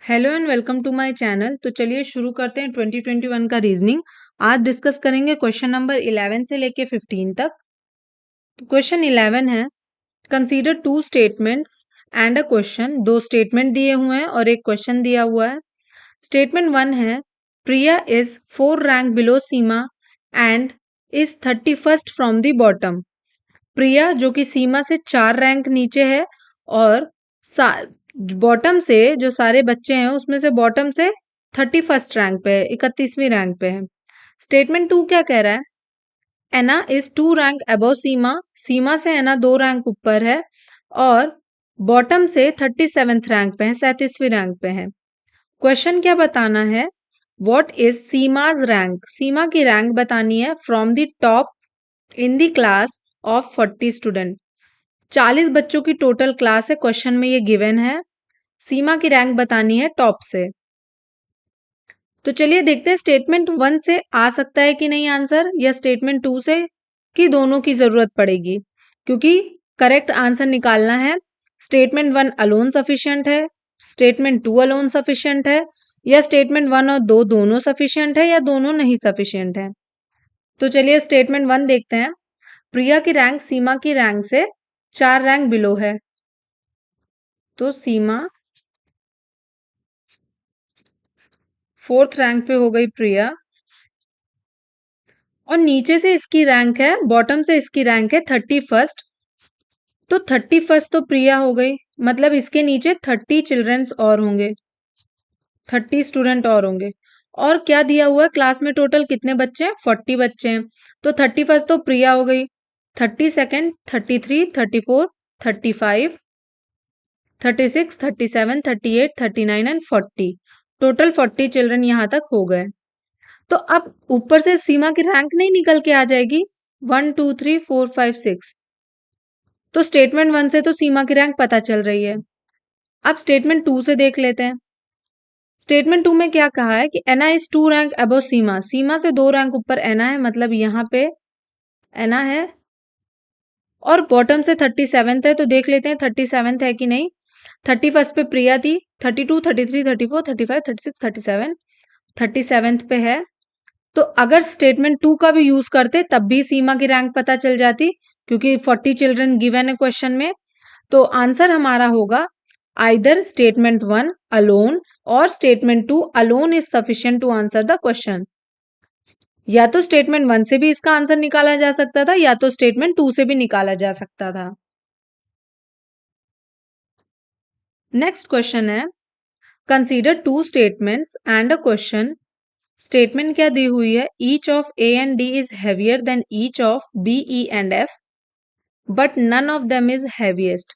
Hello and welcome to my channel. तो चलिए शुरू करते हैं 2021 का रीजनिंग। आज डिस्कस करेंगे क्वेश्चन नंबर 11 से लेके 15 तक। तो क्वेश्चन 11 है, consider two statements and a question. दो स्टेटमेंट दिए हुए हैं और एक क्वेश्चन दिया हुआ है। स्टेटमेंट 1 है, Priya is 4 rank below Seema and is 31st from the bottom. Priya जो कि सीमा से 4 रैंक नीचे है और बॉटम से जो सारे बच्चे हैं उसमें से बॉटम से 31st रैंक पे है, 31वीं रैंक पे है। स्टेटमेंट 2 क्या कह रहा है, एना इज 2 रैंक अबव सीमा। सीमा से एना 2 रैंक ऊपर है और बॉटम से 37th रैंक पे है, 37वीं रैंक पे है। क्वेश्चन क्या बताना है, व्हाट इज सीमाज रैंक। सीमा की रैंक बतानी है from the top in the class of 40 student. 40 बच्चों की टोटल क्लास है, क्वेश्चन में ये गिवन है। सीमा की रैंक बतानी है टॉप से। तो चलिए देखते हैं स्टेटमेंट 1 से आ सकता है कि नहीं आंसर, या स्टेटमेंट 2 से, कि दोनों की जरूरत पड़ेगी। क्योंकि करेक्ट आंसर निकालना है, स्टेटमेंट 1 अलोन सफिशिएंट है, स्टेटमेंट 2 अलोन सफिशिएंट है, या स्टेटमेंट 1 और 2 दोनों सफिशिएंट है, या दोनों नहीं सफिशिएंट है। तो चलिए स्टेटमेंट 1 देखते हैं। प्रिया की रैंक सीमा की रैंक से 4 रैंक बिलो है। तो सीमा 4th रैंक पे हो गई प्रिया, और नीचे से इसकी रैंक है, बॉटम से इसकी रैंक है 31st। तो 31st तो प्रिया हो गई, मतलब इसके नीचे 30 चिल्ड्रंस और होंगे, 30 स्टूडेंट और होंगे। और क्या दिया हुआ है, क्लास में टोटल कितने बच्चे हैं, 40 बच्चे हैं। तो 31st तो प्रिया हो गई, 32nd 33 34 35 36 37 38 39 एंड 40, टोटल 40 चिल्ड्रन यहाँ तक हो गए। तो अब ऊपर से सीमा की रैंक नहीं निकल के आ जाएगी, 1 2 3 4 5 6। तो स्टेटमेंट 1 से तो सीमा की रैंक पता चल रही है। अब स्टेटमेंट 2 से देख लेते हैं। स्टेटमेंट 2 में क्या कहा है कि एना इज 2 रैंक अबव सीमा। सीमा से 2 रैंक ऊपर एना है, मतलब यहाँ पे एना है, और बॉटम से 37th है। तो देख लेते हैं 37th है कि नहीं। 31st पे प्रिया थी, 32 33 34 35 36 37, 37th पे है। तो अगर स्टेटमेंट 2 का भी यूज करते तब भी सीमा की रैंक पता चल जाती, क्योंकि 40 चिल्ड्रन गिवन है क्वेश्चन में। तो आंसर हमारा होगा आइदर स्टेटमेंट 1 अलोन और statement 2 alone is sufficient to answer the question. या तो स्टेटमेंट 1 से भी इसका आंसर निकाला जा सकता था, या तो स्टेटमेंट 2 से भी निकाला जा सकता था। नेक्स्ट क्वेश्चन है, consider two statements and a question. Statement क्या दी हुई है, each of A and D is heavier than each of B E and F but none of them is heaviest.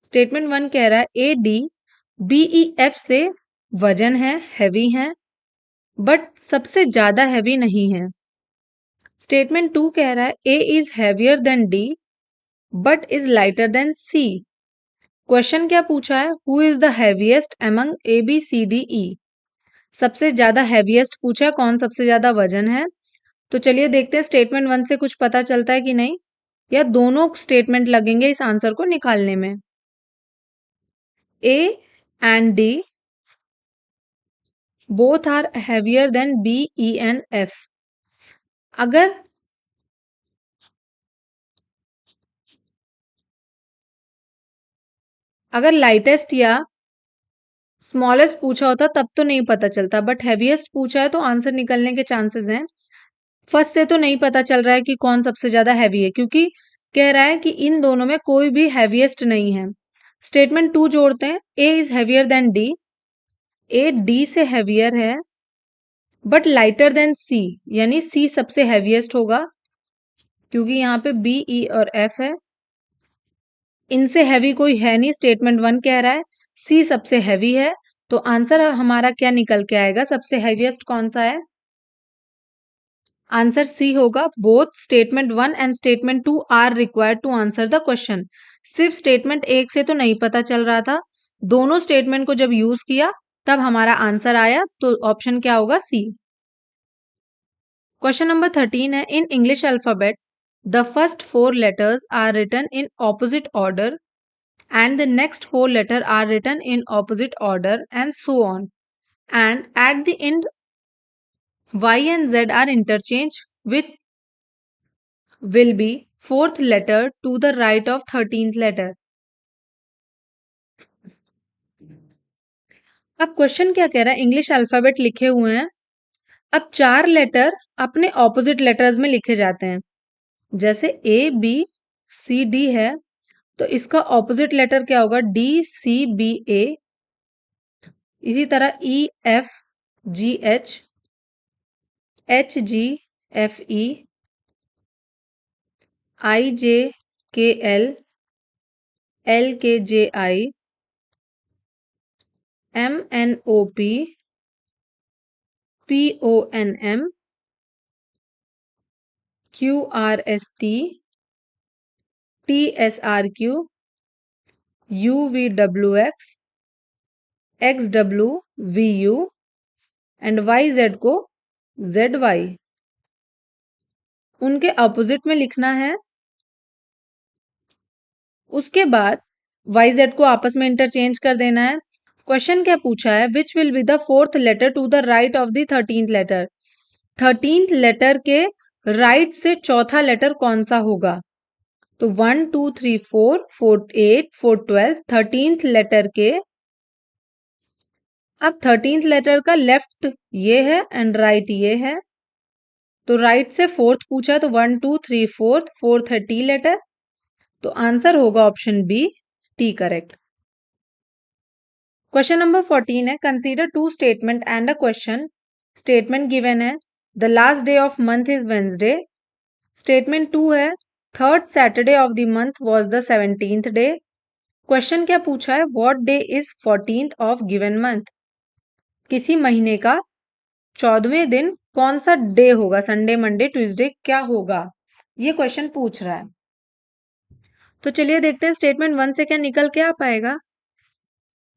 Statement 1 कह रहा है A D B E F से वजन है, हैवी है, बट सबसे ज्यादा हैवी नहीं है। स्टेटमेंट 2 कह रहा है A is heavier than D but is lighter than C. Question क्या पूछा है, who is the heaviest among A B C D E. सबसे ज्यादा हैवीएस्ट पूछा है, कौन सबसे ज्यादा वजन है। तो चलिए देखते हैं स्टेटमेंट 1 से कुछ पता चलता है कि नहीं, या दोनों स्टेटमेंट लगेंगे इस आंसर को निकालने में। A and D both are heavier than B, E and F. अगर लाइटेस्ट या स्मॉलेस्ट पूछा होता तब तो नहीं पता चलता, बट हैवीएस्ट पूछा है तो आंसर निकलने के चांसेस हैं। फर्स्ट से तो नहीं पता चल रहा है कि कौन सबसे ज्यादा हैवी है, क्योंकि कह रहा है कि इन दोनों में कोई भी हैवीएस्ट नहीं है। स्टेटमेंट 2 जोड़ते हैं, A is heavier than D. A D से हैवियर है बट लाइटर देन सी, यानी सी सबसे हैवीएस्ट होगा, क्योंकि यहाँ पे बी ई और एफ है, इनसे हैवी कोई है नहीं। स्टेटमेंट 1 कह रहा है सी सबसे हैवी है। तो आंसर हमारा क्या निकल के आएगा, सबसे हैवीएस्ट कौन सा है, आंसर सी होगा। Both statement 1 and statement 2 are required to answer the question. सिर्फ स्टेटमेंट 1 से तो नहीं पता चल रहा था, दोनों स्टेटमेंट को जब यूज किया तब हमारा आंसर आया। तो ऑप्शन क्या होगा, सी। क्वेश्चन नंबर 13 है, in English alphabet the first 4 letters are written in opposite order and the next four letters are written in opposite order and so on. And at the end, Y and Z are interchanged with will be fourth letter to the right of 13th letter. अब question क्या कह रहा है, English alphabet लिखे हुए हैं, अब चार लेटर अपने ऑपोजिट लेटर्स में लिखे जाते हैं। जैसे ए बी सी डी है तो इसका ऑपोजिट लेटर क्या होगा, डी सी बी ए। इसी तरह E F G H G F E, I J K L K J I, M N O P P O N M, Q R S T S R Q, U V W X W V U and Y Z को Z Y. उनके opposite में लिखना है। उसके बाद Y Z को आपस में इंटरचेंज कर देना है। क्वेश्चन क्या पूछा है, which will be the fourth letter to the right of the 13th letter. 13th letter के राइट से चौथा लेटर कौन सा होगा, तो 1 2 3 4 4 8 4 12 13th लेटर के, अब 13th लेटर का लेफ्ट ये है एंड राइट ये है, तो राइट से फोर्थ पूछा तो 1 2 3 फोर्थ है टी लेटर, तो आंसर होगा option B T correct. Question number 14 है, consider two statement and a question. Statement given है the last day of month is Wednesday. Statement 2 है third Saturday of the month was the 17th day. Question क्या पूछा है, what day is 14th of given month. किसी महीने का 14वें दिन कौन सा डे होगा, संडे मंडे ट्यूसडे क्या होगा, ये क्वेश्चन पूछ रहा है। तो चलिए देखते हैं स्टेटमेंट 1 से क्या निकल के आ पाएगा।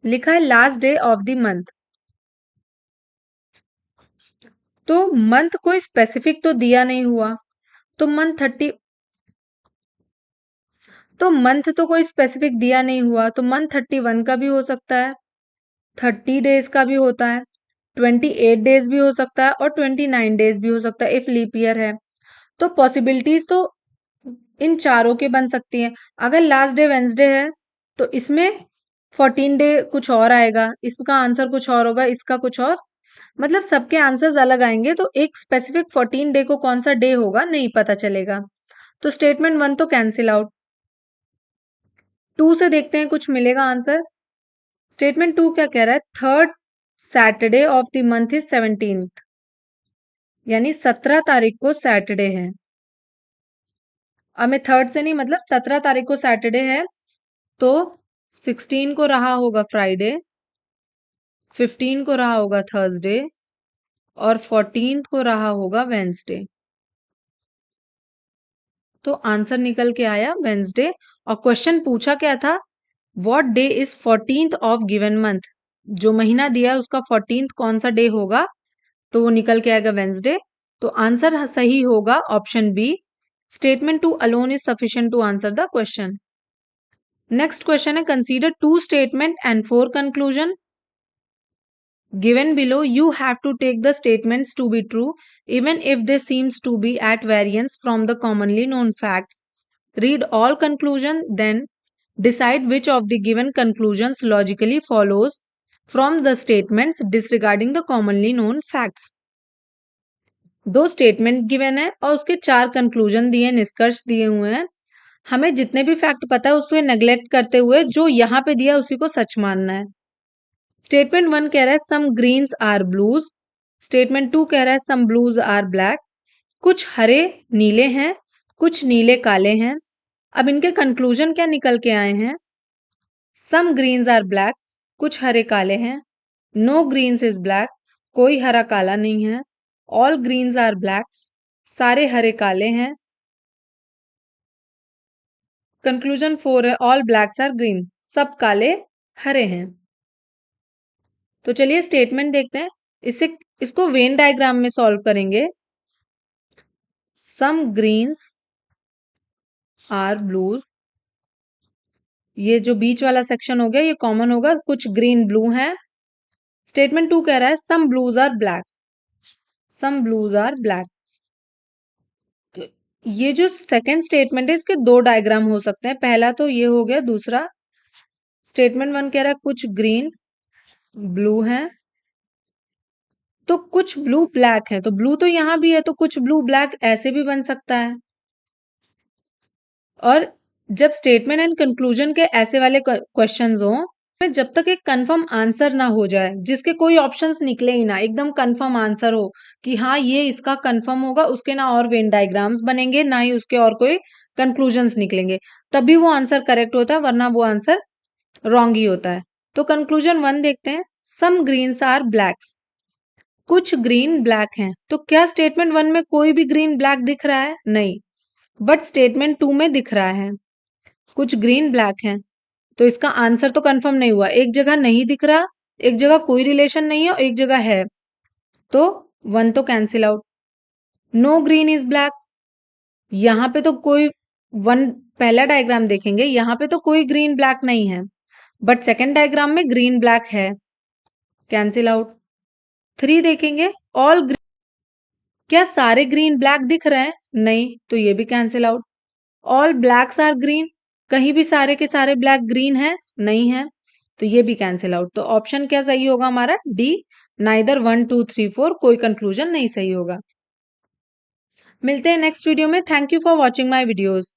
लिखा है last day of the month, तो मंथ कोई स्पेसिफिक तो दिया नहीं हुआ, तो मंथ तो कोई स्पेसिफिक दिया नहीं हुआ, तो मंथ 31 का भी हो सकता है, 30 डेज का भी होता है, 28 डेज भी हो सकता है और 29 डेज भी हो सकता है इफ लीप ईयर है। तो पॉसिबिलिटीज तो इन चारों के बन सकती हैं। अगर लास्ट डे वेंसडे है तो इसमें 14 डे कुछ और आएगा, इसका आंसर कुछ और होगा, इसका कुछ और, मतलब सबके आंसर्स अलग आएंगे, तो एक स्पेसिफिक 14 डे को कौन सा डे होगा नहीं पता चलेगा। तो स्टेटमेंट 1 तो कैंसिल आउट। 2 से देखते हैं कुछ मिलेगा आंसर। स्टेटमेंट 2 क्या कह रहा है, third Saturday of the month is 17th, यानी 17 तारीख को सैटरडे है। अब मैं थर्ड से नहीं, मतलब 17 तारीख को सैटरडे है, तो 16 को रहा होगा फ्राइडे, 15 को रहा होगा थर्सडे और 14th को रहा होगा वेंसडे। तो आंसर निकल के आया वेंसडे। और क्वेश्चन पूछा क्या था, what day is 14th of given month, जो महीना दिया है उसका 14th कौन सा डे होगा, तो वो निकल के आएगा वेंसडे। तो आंसर सही होगा option B, statement 2 alone is sufficient to answer the question. Next question है, consider 2 statement and 4 conclusion. Given below, you have to take the statements to be true even if they seems to be at variance from the commonly known facts. Read all conclusion, then decide which of the given conclusions logically follows from the statements disregarding the commonly known facts. दो statement given है और उसके 4 conclusion दिए, निष्कर्ष दिए हुए हैं। हमें जितने भी फैक्ट पता है उसको नेग्लेक्ट करते हुए जो यहाँ पे दिया उसी को सच मानना है। स्टेटमेंट 1 कह रहा है some greens are blues, statement 2 कह रहा है सम ब्लूज आर ब्लैक, कुछ हरे नीले हैं, कुछ नीले काले हैं। अब इनके कंक्लूजन क्या निकल के आए हैं, सम ग्रीन्स आर ब्लैक, कुछ हरे काले हैं, नो ग्रीन्स इज ब्लैक, कोई हरा काला नहीं है, ऑल ग्रीन्स आर ब्लैक्स, सारे हरे काले हैं। कंक्लूजन 4 है ऑल ब्लैक्स आर ग्रीन, सब काले हरे हैं। तो चलिए स्टेटमेंट देखते हैं, इसको वेन डायग्राम में सॉल्व करेंगे। सम ग्रीन्स आर ब्लूज ये जो बीच वाला सेक्शन हो गया ये कॉमन होगा, कुछ ग्रीन ब्लू है। स्टेटमेंट 2 कह रहा है some blues are black, some blues are black. तो ये जो सेकंड स्टेटमेंट है इसके दो डायग्राम हो सकते हैं, पहला तो ये हो गया, दूसरा स्टेटमेंट 1 कह रहा है कुछ ग्रीन ब्लू है तो कुछ ब्लू ब्लैक है, तो ब्लू तो यहां भी है तो कुछ ब्लू ब्लैक ऐसे भी बन सकता है। और जब स्टेटमेंट एंड कंक्लूजन के ऐसे वाले क्वेश्चंस हो, जब तक एक कंफर्म आंसर ना हो जाए, जिसके कोई ऑप्शंस निकले ही ना, एकदम कंफर्म आंसर हो कि हाँ ये इसका कंफर्म होगा, उसके ना और वेन डायग्राम्स बनेंगे ना ही उसके और कोई कंक्लूजन्स निकलेंगे, तभी वो आंसर करेक्ट होता है, वरना वो आंसर रॉन्ग ही होता है। तो कंक्लूजन 1 देखते हैं, सम ग्रीन्स आर ब्लैक्स, कुछ ग्रीन ब्लैक हैं। तो क्या स्टेटमेंट 1 में कोई भी ग्रीन ब्लैक दिख रहा है? नहीं, बट स्टेटमेंट 2 में दिख रहा है कुछ ग्रीन ब्लैक हैं। तो इसका आंसर तो कंफर्म नहीं हुआ, एक जगह नहीं दिख रहा, एक जगह कोई रिलेशन नहीं है और एक जगह है, तो 1 तो cancel out. No green is black, यहां पे तो कोई 1, पहला डायग्राम देखेंगे यहां पे तो कोई ग्रीन ब्लैक नहीं है, बट सेकंड डायग्राम में ग्रीन ब्लैक है, कैंसिल आउट। 3 देखेंगे, ऑल ग्रीन, क्या सारे ग्रीन ब्लैक दिख रहे हैं? नहीं, तो ये भी cancel out. All blacks are green, कहीं भी सारे के सारे ब्लैक ग्रीन है? नहीं है, तो ये भी कैंसिल आउट। तो ऑप्शन क्या सही होगा हमारा? डी, नाइदर 1 2 3 4, कोई कंक्लूजन नहीं सही होगा। मिलते हैं नेक्स्ट वीडियो में। Thank you for watching my videos.